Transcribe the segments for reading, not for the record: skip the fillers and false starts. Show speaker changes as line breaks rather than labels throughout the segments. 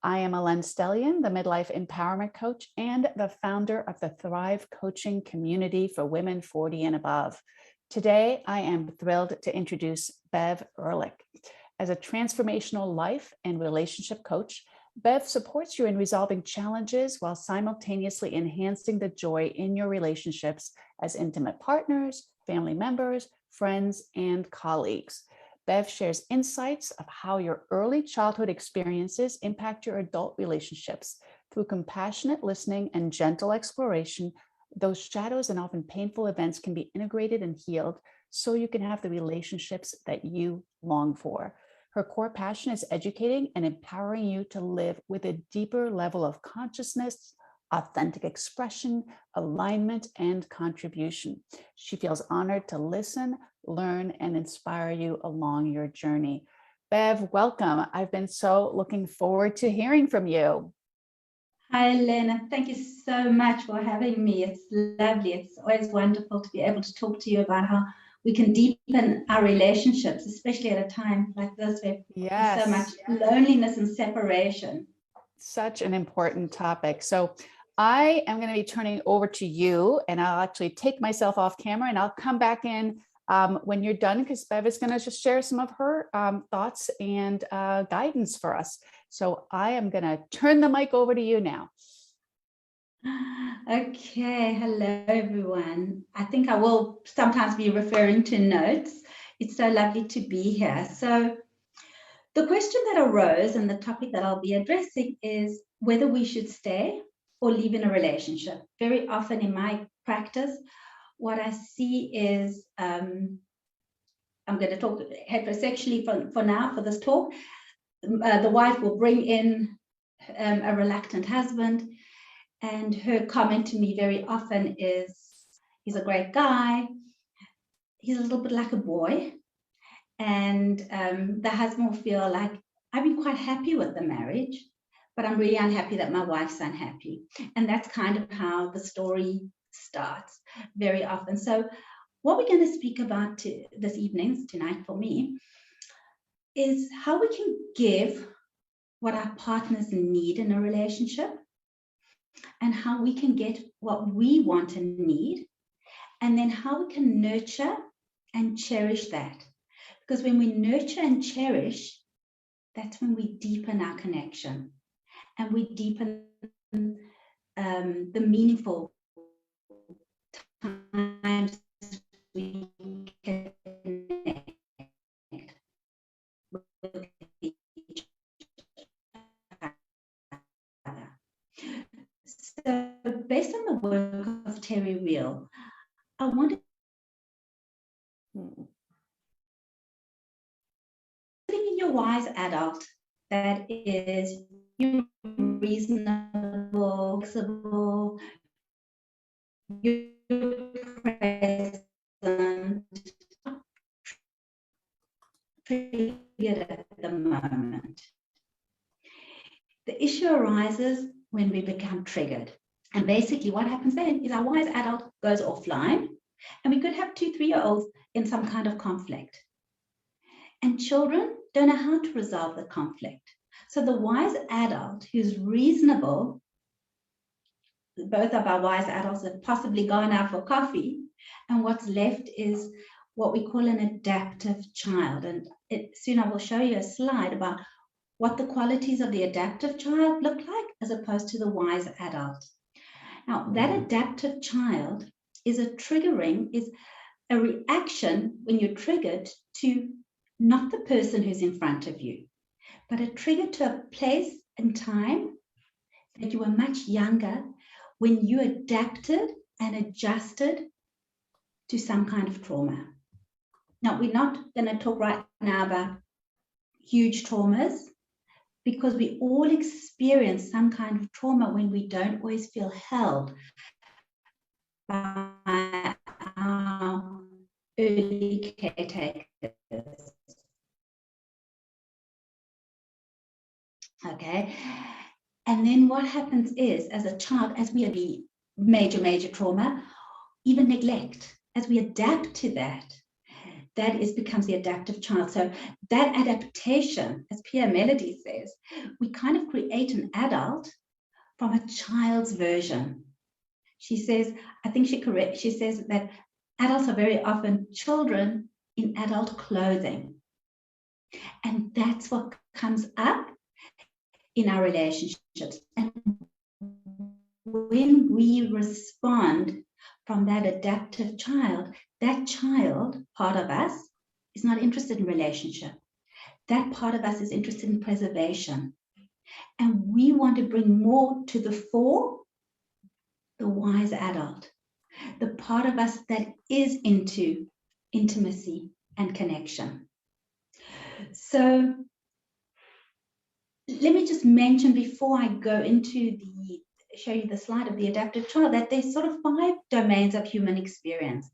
I am Alen Stellian, the midlife empowerment coach and the founder of the Thrive Coaching community for women 40 and above. Today, I am thrilled to introduce Bev Ehrlich. As a transformational life and relationship coach, Bev supports you in resolving challenges while simultaneously enhancing the joy in your relationships as intimate partners, family members, friends, and colleagues. Bev shares insights of how your early childhood experiences impact your adult relationships. Through compassionate listening and gentle exploration, those shadows and often painful events can be integrated and healed so you can have the relationships that you long for. Her core passion is educating and empowering you to live with a deeper level of consciousness, authentic expression, alignment, and contribution. She feels honored to listen, learn, and inspire you along your journey. Bev, welcome. I've been so looking forward to hearing from you.
Hi, Elena. Thank you so much for having me. It's lovely. It's always wonderful to be able to talk to you about how we can deepen our relationships, especially at a time like this where there's so much loneliness and separation.
Such an important topic. So I am going to be turning over to you, and I'll actually take myself off camera and I'll come back in when you're done, because Bev is going to just share some of her thoughts and guidance for us. So I am going to turn the mic over to you now.
Okay, hello everyone. I think I will sometimes be referring to notes. It's so lovely to be here. So the question that arose and the topic that I'll be addressing is whether we should stay or leave in a relationship. Very often in my practice, what I see is, I'm going to talk heterosexually for now, for this talk. The wife will bring in a reluctant husband, and her comment to me very often is, he's a great guy, he's a little bit like a boy, and the husband will feel like, I've been quite happy with the marriage, but I'm really unhappy that my wife's unhappy. And that's kind of how the story starts very often. So what we're going to speak about this evening, tonight for me, is how we can give what our partners need in a relationship, and how we can get what we want and need, and then how we can nurture and cherish that. Because when we nurture and cherish, that's when we deepen our connection, and we deepen the meaningful times we connect with each other. So based on the work of Terry Real, I wanted in your wise adult that is you're reasonable, flexible, you're present, triggered at the moment. The issue arises when we become triggered. And basically what happens then is our wise adult goes offline, and we could have 2-3-year-olds in some kind of conflict. And children don't know how to resolve the conflict. So the wise adult who's reasonable, both of our wise adults have possibly gone out for coffee, and what's left is what we call an adaptive child. And soon I will show you a slide about what the qualities of the adaptive child look like as opposed to the wise adult. Now, that adaptive child is a reaction when you're triggered to not the person who's in front of you, but a trigger to a place and time that you were much younger when you adapted and adjusted to some kind of trauma. Now, we're not going to talk right now about huge traumas, because we all experience some kind of trauma when we don't always feel held by our early caretakers. Okay, and then what happens is, as a child, as we have major trauma, even neglect, as we adapt to that, that becomes the adaptive child. So that adaptation, as Pia Melody says, we kind of create an adult from a child's version. She says, I think she says that adults are very often children in adult clothing. And that's what comes up in our relationships. And when we respond from that adaptive child, that child, part of us, is not interested in relationship. That part of us is interested in preservation. And we want to bring more to the fore, the wise adult, the part of us that is into intimacy and connection. So let me just mention before I go into show you the slide of the adaptive child, that there's sort of 5 domains of human experience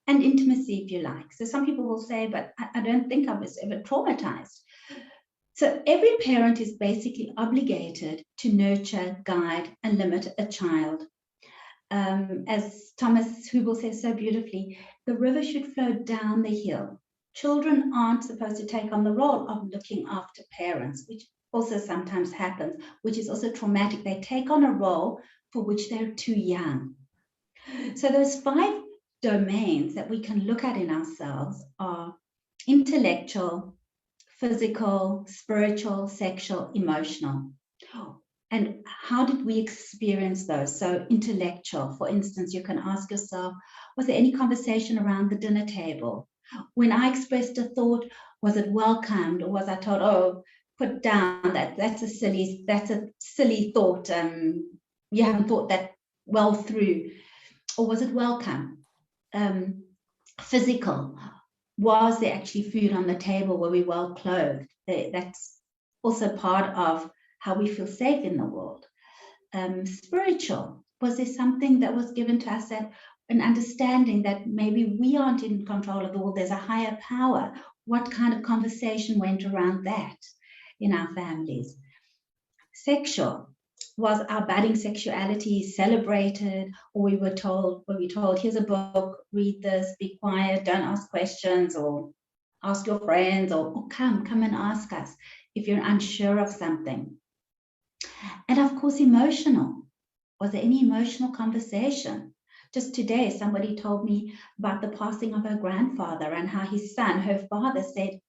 and intimacy, if you like. So some people will say, but I don't think I was ever traumatized. So every parent is basically obligated to nurture, guide, and limit a child. As Thomas Hubel says so beautifully, the river should flow down the hill. Children aren't supposed to take on the role of looking after parents, which also sometimes happens, which is also traumatic. They take on a role for which they're too young. So those 5 domains that we can look at in ourselves are intellectual, physical, spiritual, sexual, emotional. And how did we experience those? So intellectual, for instance, you can ask yourself, was there any conversation around the dinner table? When I expressed a thought, was it welcomed, or was I told, oh, put down, that's a silly thought, you haven't thought that well through? Or was it welcome? Physical, was there actually food on the table? Were we well clothed? That's also part of how we feel safe in the world. Spiritual, was there something that was given to us, that an understanding that maybe we aren't in control of the world, there's a higher power? What kind of conversation went around that in our families? Sexual, was our budding sexuality celebrated, or were we told, here's a book, read this, be quiet, don't ask questions, or ask your friends, or come and ask us if you're unsure of something? And of course, emotional. Was there any emotional conversation? Just today, somebody told me about the passing of her grandfather and how his son, her father, said,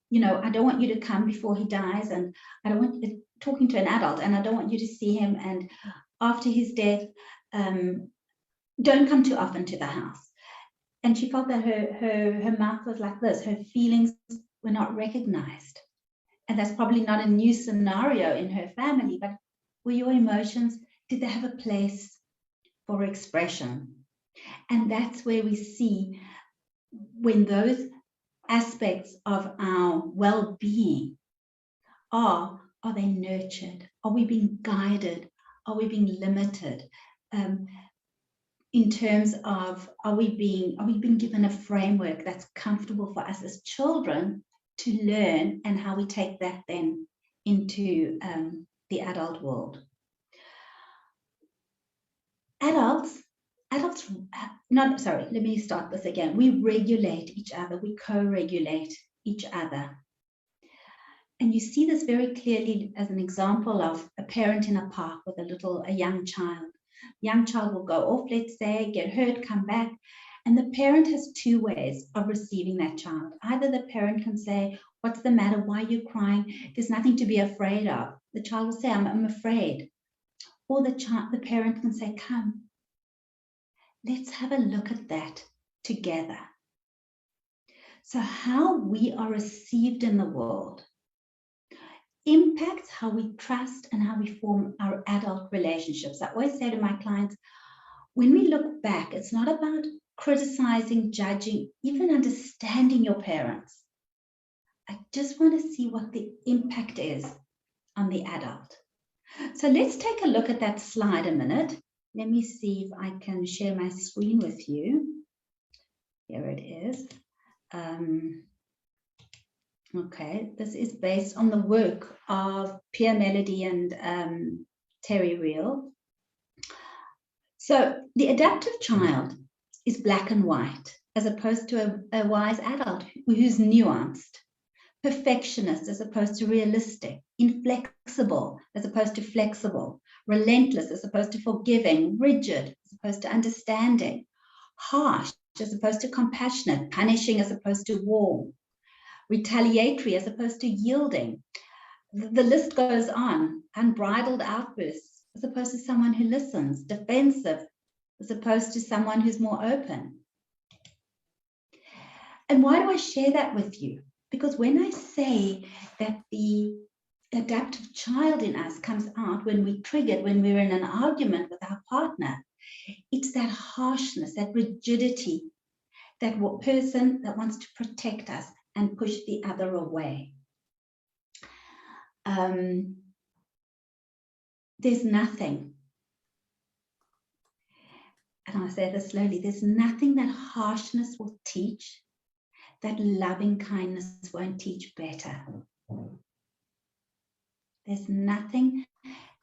you know, I don't want you to come before he dies, and I don't want you, talking to an adult, and I don't want you to see him, and after his death, don't come too often to the house. And she felt that her mouth was like this, her feelings were not recognized. And that's probably not a new scenario in her family, but were your emotions, did they have a place for expression? And that's where we see when those aspects of our well-being are they nurtured? Are we being guided? Are we being limited? In terms of, are we being given a framework that's comfortable for us as children to learn, and how we take that then into the adult world? Let me start this again. We regulate each other, we co-regulate each other. And you see this very clearly as an example of a parent in a park with a young child. Young child will go off, let's say, get hurt, come back. And the parent has 2 ways of receiving that child. Either the parent can say, what's the matter? Why are you crying? There's nothing to be afraid of. The child will say, I'm afraid. Or the parent can say, come, let's have a look at that together. So how we are received in the world impacts how we trust and how we form our adult relationships. I always say to my clients, when we look back, it's not about criticizing, judging, even understanding your parents. I just want to see what the impact is on the adult. So let's take a look at that slide a minute. Let me see if I can share my screen with you. Here it is. Okay, this is based on the work of Pia Melody and Terry Real. So the adaptive child is black and white. as opposed to a wise adult who's nuanced, perfectionist as opposed to realistic, inflexible as opposed to flexible, relentless as opposed to forgiving, rigid as opposed to understanding, harsh as opposed to compassionate, punishing as opposed to warm, retaliatory as opposed to yielding. The list goes on. Unbridled outbursts as opposed to someone who listens, defensive as opposed to someone who's more open. And why do I share that with you? Because when I say that the adaptive child in us comes out when we're triggered, when we're in an argument with our partner, it's that harshness, that rigidity, that person that wants to protect us and push the other away. There's nothing, and I'll say this slowly, there's nothing that harshness will teach that loving kindness won't teach better. There's nothing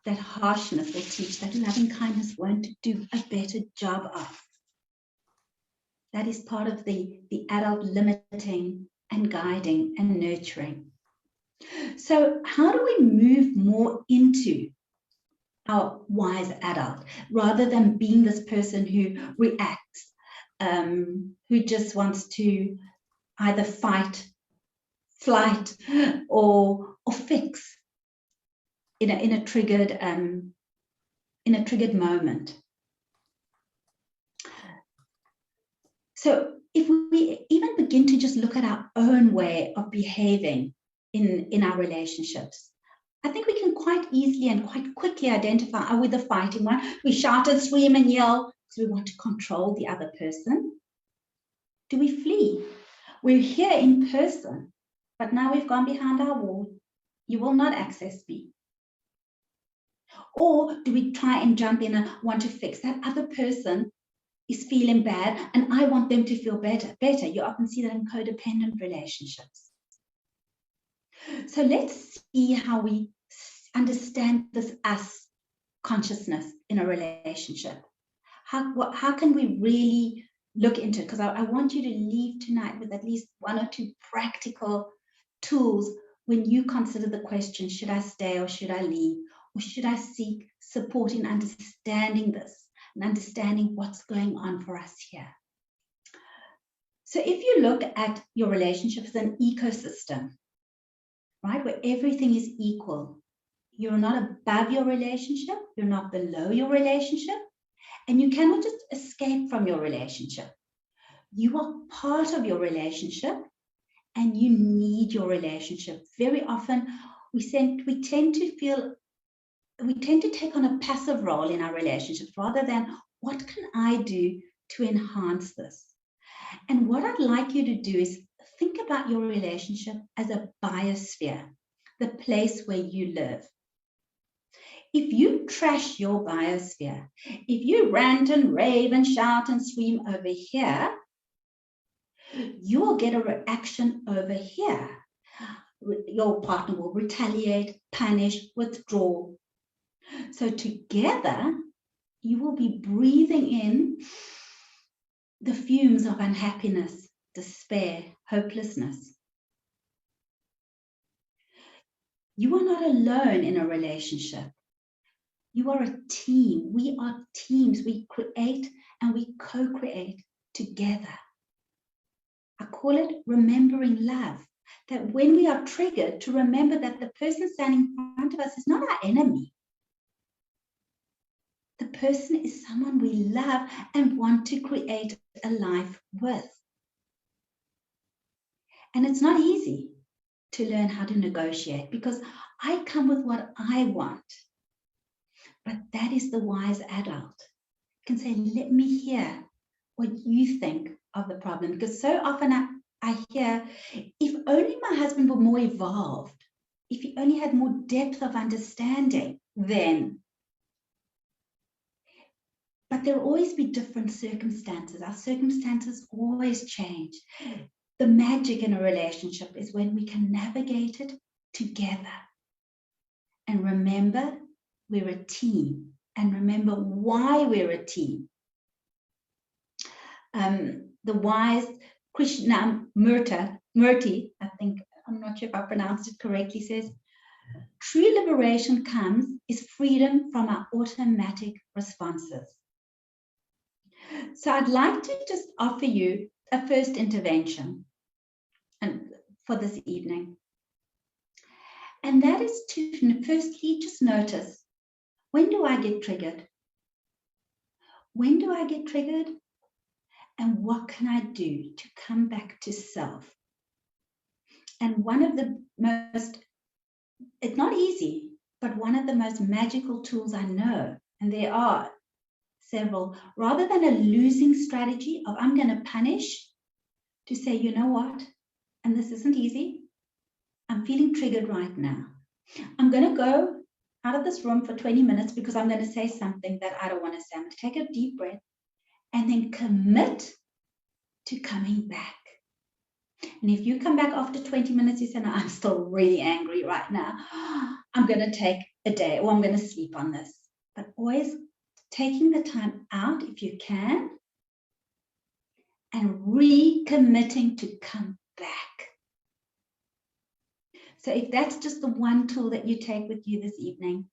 that harshness will teach that loving kindness won't do a better job of. That is part of the adult limiting and guiding and nurturing. So how do we move more into our wise adult rather than being this person who reacts, who just wants to either fight, flight, or fix in a triggered moment? So if we even begin to just look at our own way of behaving in our relationships, I think we can quite easily and quite quickly identify, are we the fighting one? We shout and scream and yell because we want to control the other person. Do we flee? We're here in person, but now we've gone behind our wall. You will not access me. Or do we try and jump in and want to fix? That other person is feeling bad and I want them to feel better. You often see that in codependent relationships. So let's see how we understand this us consciousness in a relationship. How can we really look into it? Because I want you to leave tonight with at least one or two practical tools when you consider the question, should I stay or should I leave? Or should I seek support in understanding this and understanding what's going on for us here? So if you look at your relationship as an ecosystem, right, where everything is equal, you're not above your relationship, you're not below your relationship, and you cannot just escape from your relationship. You are part of your relationship and you need your relationship. Very often we tend to take on a passive role in our relationships rather than what can I do to enhance this? And what I'd like you to do is think about your relationship as a biosphere, the place where you live. If you trash your biosphere, if you rant and rave and shout and scream over here, you will get a reaction over here. Your partner will retaliate, punish, withdraw. So together, you will be breathing in the fumes of unhappiness, despair, hopelessness. You are not alone in a relationship. You are a team. We are teams. We create and we co-create together. I call it remembering love. That when we are triggered, to remember that the person standing in front of us is not our enemy. The person is someone we love and want to create a life with. And it's not easy to learn how to negotiate because I come with what I want. But that is the wise adult. You can say, let me hear what you think of the problem. Because so often I hear, if only my husband were more evolved, if he only had more depth of understanding, then. But there will always be different circumstances. Our circumstances always change. The magic in a relationship is when we can navigate it together. And remember, we're a team. And remember why we're a team. the wise Krishnamurti, I think, I'm not sure if I pronounced it correctly, says, true liberation is freedom from our automatic responses. So I'd like to just offer you a first intervention for this evening. And that is to firstly just notice, when do I get triggered? When do I get triggered? And what can I do to come back to self? And one of the most, it's not easy, but one of the most magical tools I know, and there are several, rather than a losing strategy of I'm going to punish, to say, you know what, and this isn't easy, I'm feeling triggered right now. I'm going to go out of this room for 20 minutes because I'm going to say something that I don't want to say. I'm going to take a deep breath and then commit to coming back. And if you come back after 20 minutes, you say, no, I'm still really angry right now. I'm going to take a day, or I'm going to sleep on this. But always taking the time out, if you can, and recommitting to come back. So if that's just the one tool that you take with you this evening,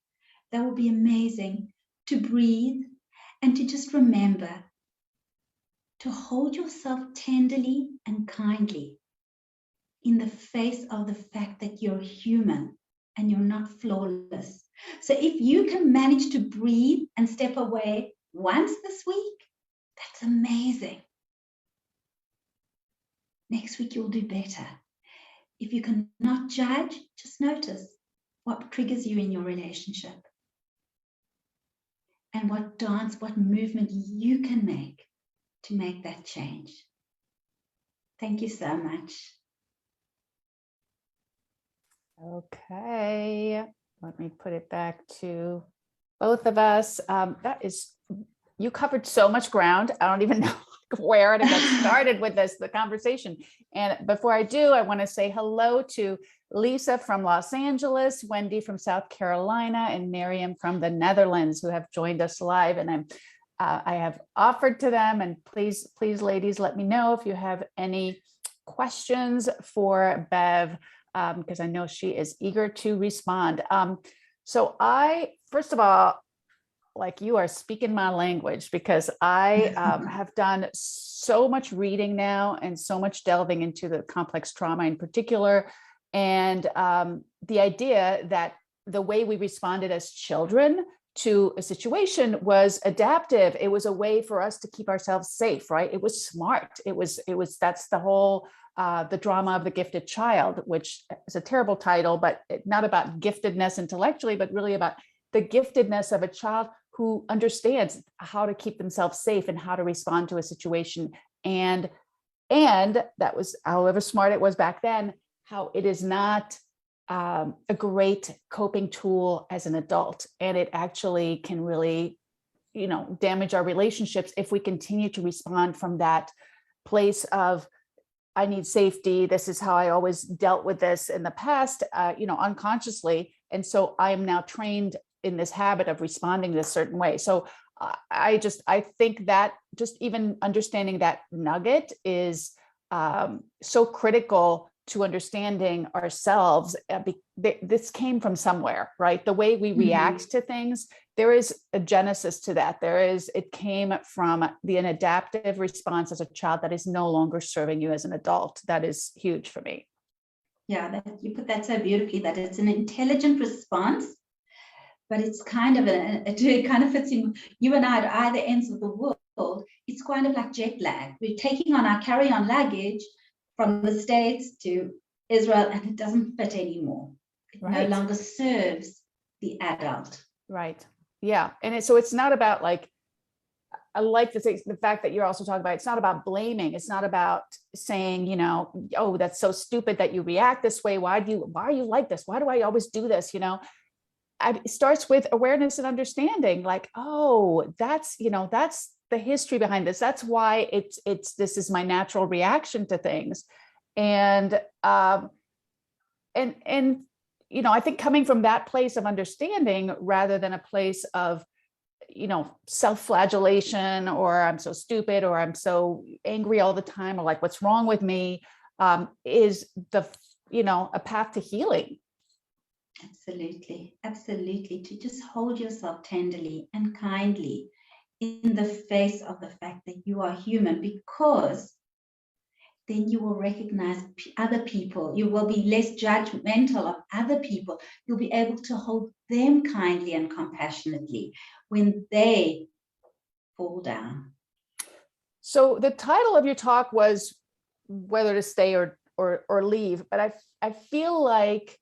that will be amazing, to breathe and to just remember to hold yourself tenderly and kindly in the face of the fact that you're human and you're not flawless. So if you can manage to breathe and step away once this week, that's amazing. Next week, you'll do better. If you cannot judge, just notice what triggers you in your relationship and what dance, what movement you can make to make that change. Thank you so much.
Okay, let me put it back to both of us. You covered so much ground. I don't even know where to get started with the conversation. And before I do, I want to say hello to Lisa from Los Angeles, Wendy from South Carolina, and Miriam from the Netherlands, who have joined us live. And I have offered to them, and please, ladies, let me know if you have any questions for Bev, because I know she is eager to respond. So first of all, like, you are speaking my language, because I have done so much reading now and so much delving into the complex trauma in particular. And the idea that the way we responded as children to a situation was adaptive. It was a way for us to keep ourselves safe, right? It was smart. That's the whole, the drama of the gifted child, which is a terrible title, but not about giftedness intellectually, but really about the giftedness of a child who understands how to keep themselves safe and how to respond to a situation. And that was, however smart it was back then, how it is not a great coping tool as an adult. And it actually can really, damage our relationships if we continue to respond from that place of, I need safety. This is how I always dealt with this in the past, unconsciously. And so I am now trained in this habit of responding this certain way. So I think that just even understanding that nugget is so critical to understanding ourselves. This came from somewhere, right? The way we react to things, there is a genesis to that. It came from an adaptive response as a child that is no longer serving you as an adult. That is huge for me.
Yeah, you put that so beautifully, that it's an intelligent response, but it's kind of it kind of fits in. You and I at either ends of the world. It's kind of like jet lag. We're taking on our carry-on luggage from the States to Israel, and it doesn't fit anymore. It no longer serves the adult. Right.
Yeah. And so it's not about, like, I like the fact that you're also talking about, it's not about blaming. It's not about saying, oh, that's so stupid that you react this way. Why are you like this? Why do I always do this? It starts with awareness and understanding, like, oh, that's the history behind this. That's why this is my natural reaction to things. And I think coming from that place of understanding rather than a place of self-flagellation, or I'm so stupid, or I'm so angry all the time, or like, what's wrong with me, is a path to healing.
Absolutely. Absolutely. To just hold yourself tenderly and kindly in the face of the fact that you are human, because then you will recognize other people. You will be less judgmental of other people. You'll be able to hold them kindly and compassionately when they fall down.
So the title of your talk was whether to stay or leave, but I feel like,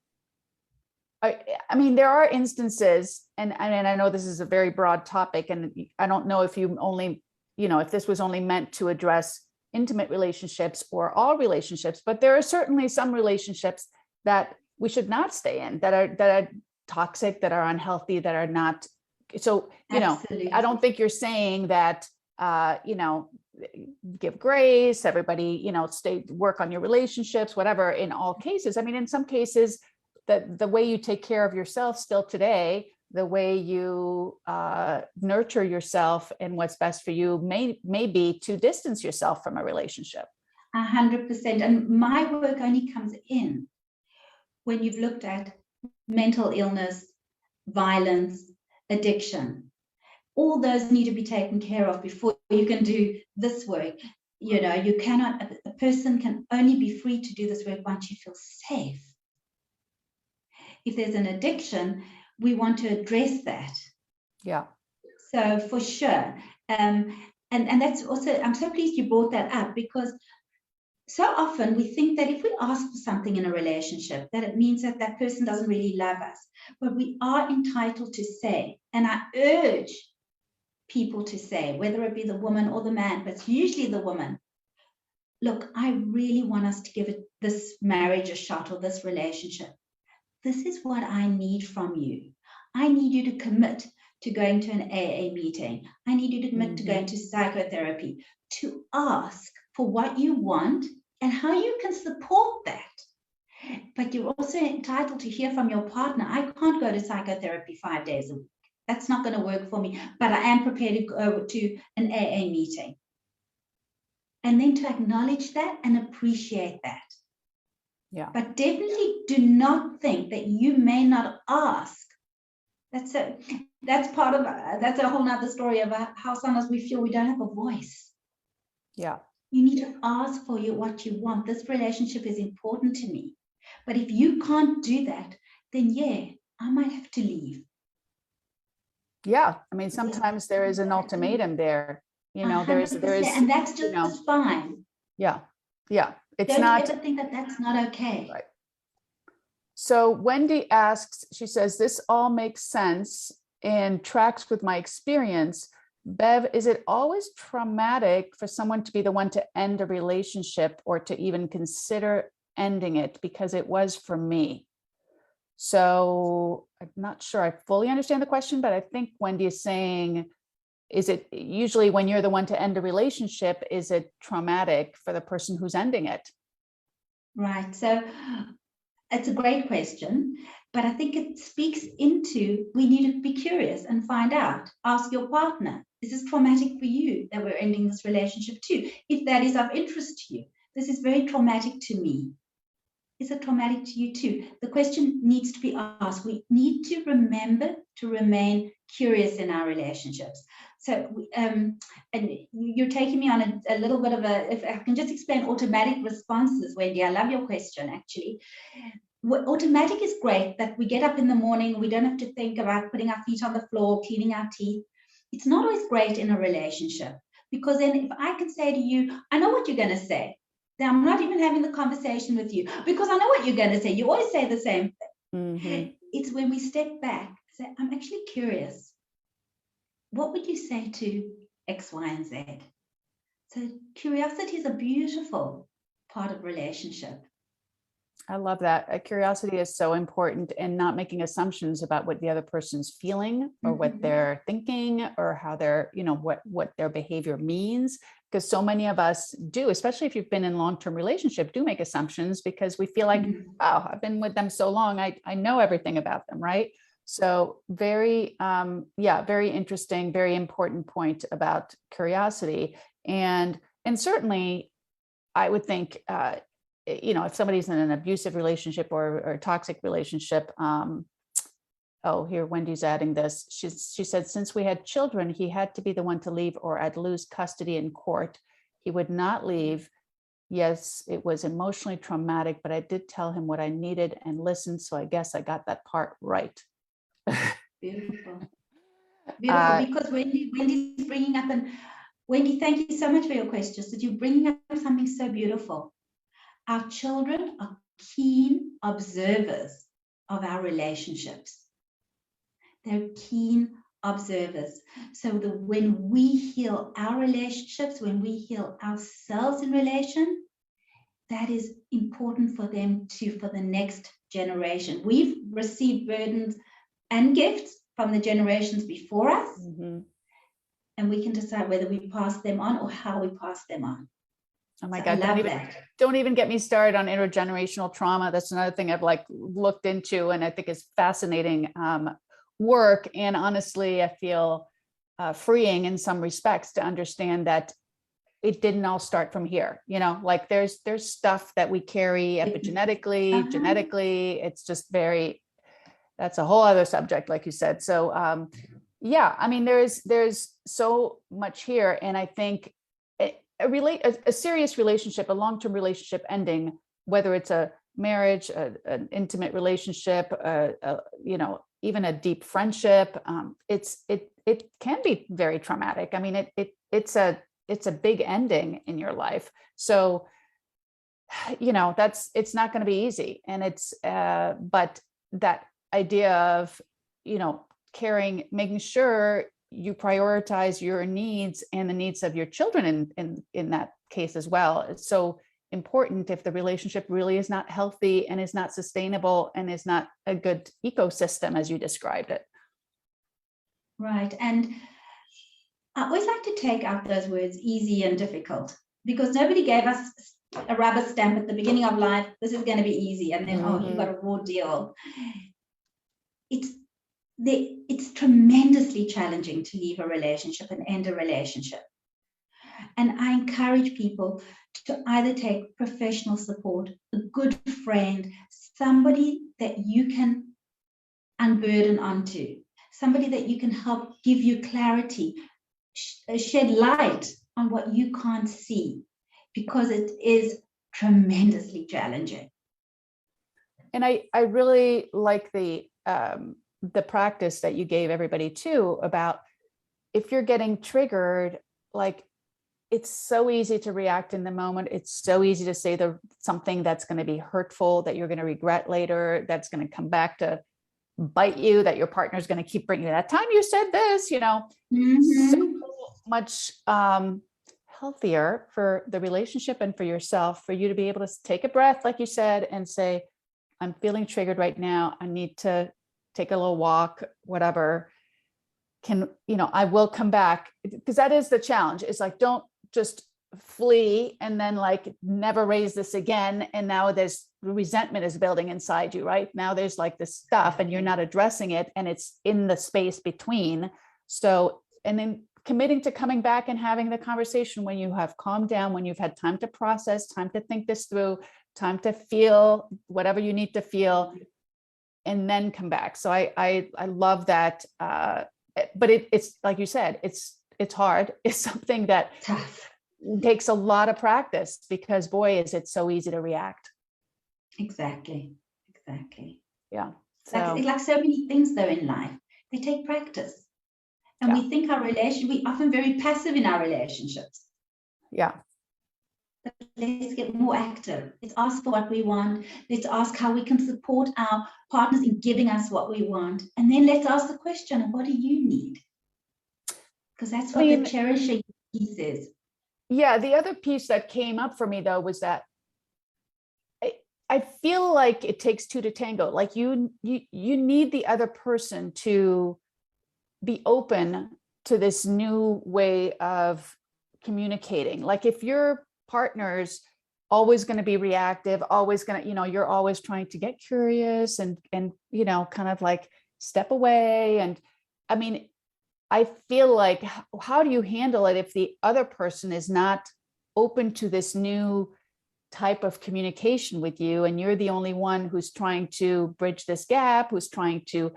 I mean, there are instances, and I know this is a very broad topic, and I don't know if you only, if this was only meant to address intimate relationships or all relationships, but there are certainly some relationships that we should not stay in, that are toxic, that are unhealthy, that are not. So,
Absolutely.
I don't think you're saying that, give grace, everybody, work on your relationships, whatever, in all cases. I mean, in some cases, the way you take care of yourself still today, the way you nurture yourself and what's best for you may be to distance yourself from a relationship.
100%. And my work only comes in when you've looked at mental illness, violence, addiction. All those need to be taken care of before you can do this work. You cannot, a person can only be free to do this work once you feel safe. If there's an addiction, we want to address that.
Yeah.
So for sure. And that's also, I'm so pleased you brought that up, because so often we think that if we ask for something in a relationship, that it means that that person doesn't really love us. But we are entitled to say, and I urge people to say, whether it be the woman or the man, but it's usually the woman, look, I really want us to give this marriage a shot, or this relationship. This is what I need from you. I need you to commit to going to an AA meeting. I need you to commit to going to psychotherapy, to ask for what you want and how you can support that. But you're also entitled to hear from your partner, I can't go to psychotherapy 5 days a week. That's not going to work for me, but I am prepared to go to an AA meeting. And then to acknowledge that and appreciate that.
Yeah.
But definitely do not think that you may not ask. That's part of, that's a whole nother story about how sometimes we feel we don't have a voice.
Yeah.
You need to ask for what you want. This relationship is important to me. But if you can't do that, then I might have to leave.
Yeah. I mean, sometimes there is an ultimatum there, there is,
and that's just fine.
Yeah. Yeah. It's
Don't
not,
ever think that that's not okay.
Right. So Wendy asks, she says, this all makes sense and tracks with my experience. Bev, is it always traumatic for someone to be the one to end a relationship, or to even consider ending it? Because it was for me. So I'm not sure I fully understand the question, but I think Wendy is saying, is it usually when you're the one to end a relationship, is it traumatic for the person who's ending it?
Right. So it's a great question, but I think it speaks into, we need to be curious and find out. Ask your partner, is this traumatic for you that we're ending this relationship too? If that is of interest to you, this is very traumatic to me. Is it traumatic to you too? The question needs to be asked. We need to remember to remain curious in our relationships. So, and you're taking me on a little bit of if I can just explain automatic responses, Wendy. I love your question, actually. Automatic is great, that we get up in the morning, we don't have to think about putting our feet on the floor, cleaning our teeth. It's not always great in a relationship, because then if I can say to you, I know what you're going to say, then I'm not even having the conversation with you, because I know what you're going to say. You always say the same thing. It's when we step back, say, I'm actually curious. What would you say to X, Y, and Z? So curiosity is a beautiful part of relationship.
I love that. Curiosity is so important, and not making assumptions about what the other person's feeling, or what they're thinking, or how they're, what their behavior means. Because so many of us do, especially if you've been in long-term relationship, do make assumptions because we feel like, oh, I've been with them so long, I know everything about them, right? So very, very interesting, very important point about curiosity. And certainly I would think, if somebody's in an abusive relationship or a toxic relationship, oh, here, Wendy's adding this. She said, since we had children, he had to be the one to leave or I'd lose custody in court. He would not leave. Yes, it was emotionally traumatic, but I did tell him what I needed and listened. So I guess I got that part right.
Beautiful. Beautiful. Because Wendy's bringing up, and Wendy, thank you so much for your questions, that you're bringing up something so beautiful. Our children are keen observers of our relationships. They're keen observers. So when we heal our relationships, when we heal ourselves in relation, that is important for them for the next generation. We've received burdens and gifts from the generations before us, and we can decide whether we pass them on or how we pass them on.
Oh my God, don't even get me started on intergenerational trauma. That's another thing I've looked into, and I think is fascinating work. And honestly, I feel freeing in some respects to understand that it didn't all start from here. There's stuff that we carry epigenetically, genetically. It's just that's a whole other subject, like you said. So I mean, there's so much here. And I think a serious relationship, a long-term relationship ending, whether it's a marriage, an intimate relationship, even a deep friendship, it can be very traumatic. I mean, it's a big ending in your life. So, it's not going to be easy. And but that idea of, making sure you prioritize your needs and the needs of your children in that case as well. It's so important if the relationship really is not healthy and is not sustainable and is not a good ecosystem, as you described it.
Right. And I always like to take out those words easy and difficult, because nobody gave us a rubber stamp at the beginning of life. This is going to be easy. And then, you got a raw deal. It's tremendously challenging to leave a relationship and end a relationship. And I encourage people to either take professional support, a good friend, somebody that you can unburden onto, somebody that you can help give you clarity, shed light on what you can't see, because it is tremendously challenging.
And I really like the practice that you gave everybody too, about if you're getting triggered, it's so easy to react in the moment. It's so easy to say something that's going to be hurtful, that you're going to regret later, that's going to come back to bite you, that your partner's going to keep bringing that time you said this, so much healthier for the relationship and for yourself, for you to be able to take a breath, like you said, and say, I'm feeling triggered right now. I need to take a little walk, whatever. I will come back, because that is the challenge. It's don't just flee and then never raise this again. And now there's resentment is building inside you, right? Now there's this stuff and you're not addressing it, and it's in the space between. So, and then committing to coming back and having the conversation when you have calmed down, when you've had time to process, time to think this through, time to feel whatever you need to feel, and then come back. So I love that. But it's like you said, it's hard. It's something that takes a lot of practice, because boy, is it so easy to react.
Exactly.
Yeah.
So like so many things though in life, they take practice. And we think we're often very passive in our relationships.
Yeah.
But let's get more active. Let's ask for what we want. Let's ask how we can support our partners in giving us what we want. And then let's ask the question, what do you need? Because that's what the cherishing piece is.
Yeah. The other piece that came up for me though was that I feel like it takes two to tango. You need the other person to be open to this new way of communicating. If your partner's always going to be reactive, always going to, you're always trying to get curious and kind of step away. And I mean, I feel like, how do you handle it if the other person is not open to this new type of communication with you, and you're the only one who's trying to bridge this gap, who's trying to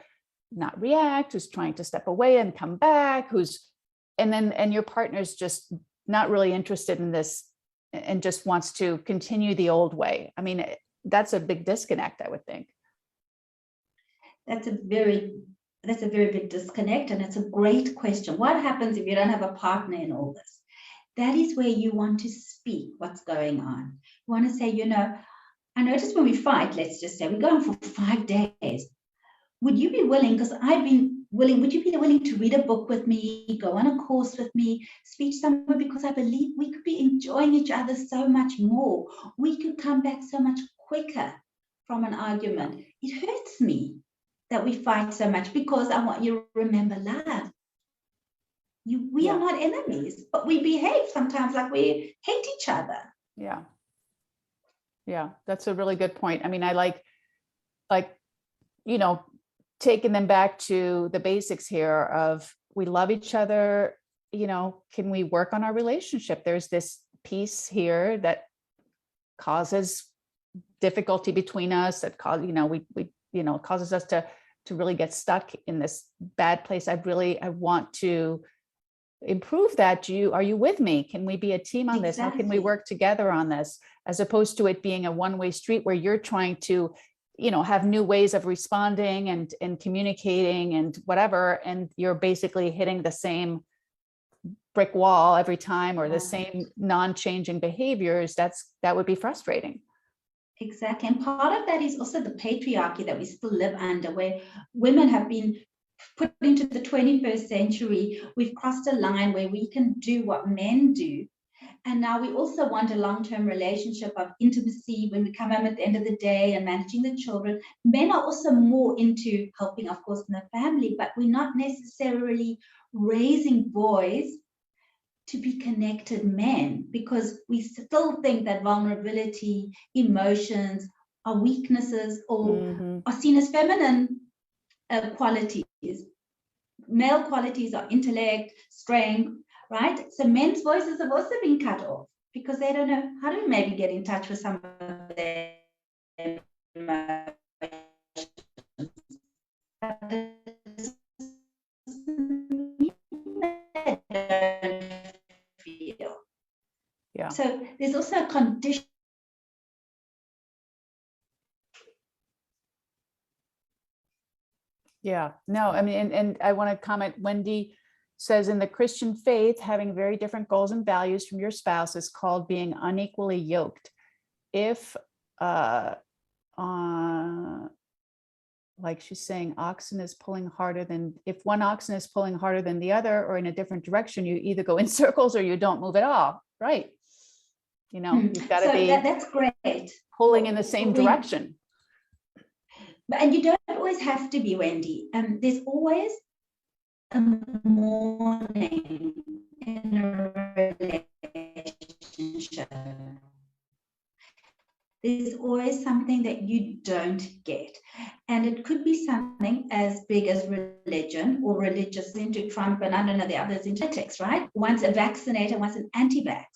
not react, who's trying to step away and come back, and your partner's just not really interested in this and just wants to continue the old way. I mean, that's a big disconnect, I would think.
That's a very big disconnect, and it's a great question. What happens if you don't have a partner in all this? That is where you want to speak what's going on. You want to say, I noticed when we fight, let's just say we're going for 5 days. Would you be willing, because I've been willing, would you be willing to read a book with me, go on a course with me, speak somewhere, because I believe we could be enjoying each other so much more. We could come back so much quicker from an argument. It hurts me that we fight so much, because I want you to remember love. We are not enemies, but we behave sometimes like we hate each other.
Yeah, that's a really good point. I mean, I like, taking them back to the basics here of, we love each other, can we work on our relationship? There's this piece here that causes difficulty between us, that causes us to really get stuck in this bad place. I want to improve that. Are you with me? Can we be a team on this? How can we work together on this? As opposed to it being a one-way street where you're trying to, have new ways of responding and communicating and whatever, and you're basically hitting the same brick wall every time, or the same non-changing behaviors. That would be frustrating.
Exactly. And part of that is also the patriarchy that we still live under, where women have been put into the 21st century. We've crossed a line where we can do what men do. And now we also want a long-term relationship of intimacy when we come home at the end of the day and managing the children. Men are also more into helping, of course, in the family, but we're not necessarily raising boys to be connected men, because we still think that vulnerability, emotions, are weaknesses, or are seen as feminine qualities. Male qualities are intellect, strength, right? So men's voices have also been cut off because they don't know how to maybe get in touch with some of their emotions.
Yeah.
So there's also a condition.
Yeah, no, I mean, and I want to comment, Wendy says, in the Christian faith, having very different goals and values from your spouse is called being unequally yoked. If, like she's saying, if one oxen is pulling harder than the other, or in a different direction, you either go in circles or you don't move at all, right? You've got to be
that's great.
Pulling in the same direction.
And you don't always have to be, Wendy. There's always a morning in a relationship. There's always something that you don't get. And it could be something as big as religion, or religious into Trump, and I don't know the others into politics, right? One's a vaccinator, one's an anti-vax.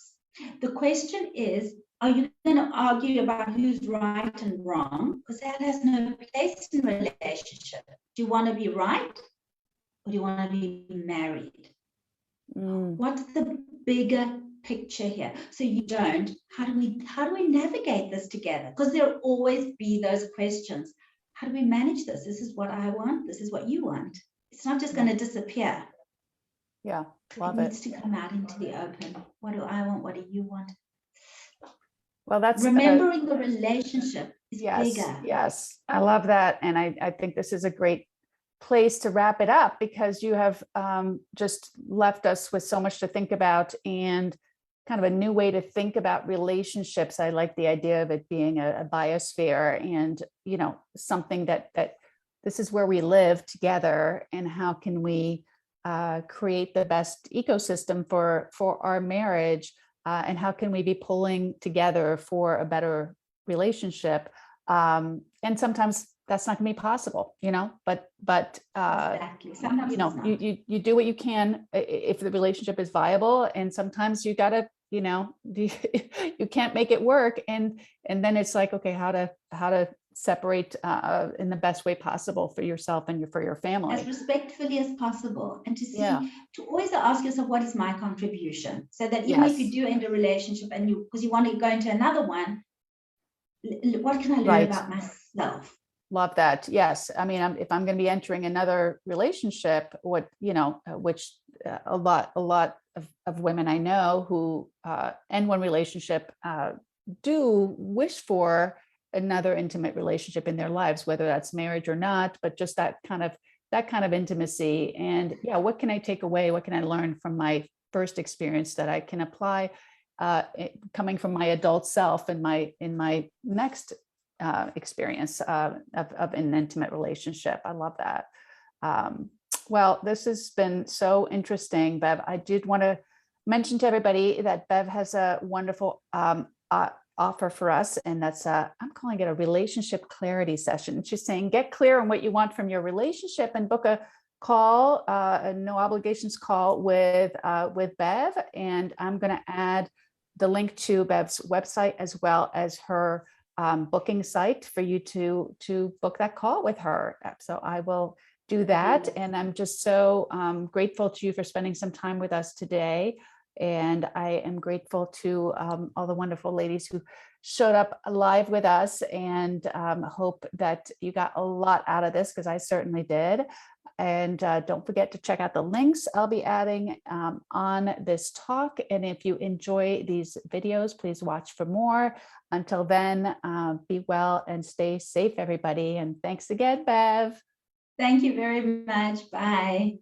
The question is, are you going to argue about who's right and wrong? Because that has no place in a relationship. Do you want to be right, or do you want to be married? What's the bigger picture here? So you don't. How do we navigate this together? Because there'll always be those questions. How do we manage this? This is what I want. This is what you want. It's not just going to disappear.
Yeah, love
it. Needs to come out into the open. What do I want? What do you want?
Well, that's
remembering the relationship is bigger.
Yes, I love that. And I think this is a great place to wrap it up, because you have just left us with so much to think about, and kind of a new way to think about relationships. I like the idea of it being a biosphere, and something that this is where we live together, and how can we create the best ecosystem for our marriage. And how can we be pulling together for a better relationship? And sometimes that's not gonna be possible, but
Exactly. Sometimes
you
it's
know,
not.
you do what you can if the relationship is viable, and sometimes you gotta, you can't make it work, and then it's like, okay, how to separate in the best way possible for yourself and for your
As
family.
respectfully as possible, and
Yeah.
to always ask yourself, what is my contribution? So that even if you
Yes.
do end a relationship and because you want to go into another one, what can I learn
Right.
about myself?
Love that. Yes. I mean, if I'm going to be entering another relationship, which a lot of women I know who end one relationship do wish for another intimate relationship in their lives, whether that's marriage or not, but just that kind of intimacy. And yeah, what can I take away? What can I learn from my first experience that I can apply coming from my adult self in my next experience of an intimate relationship. I love that. Well, this has been so interesting, Bev. I did want to mention to everybody that Bev has a wonderful offer for us, and that's I'm calling it a relationship clarity session. She's saying, get clear on what you want from your relationship and book a call, a no obligations call with Bev. And I'm going to add the link to Bev's website as well as her booking site for you to book that call with her. So I will do that. And I'm just so grateful to you for spending some time with us today. And I am grateful to all the wonderful ladies who showed up live with us, and hope that you got a lot out of this, because I certainly did. And don't forget to check out the links I'll be adding on this talk. And if you enjoy these videos, please watch for more. Until then, be well and stay safe, everybody. And thanks again, Bev.
Thank you very much. Bye.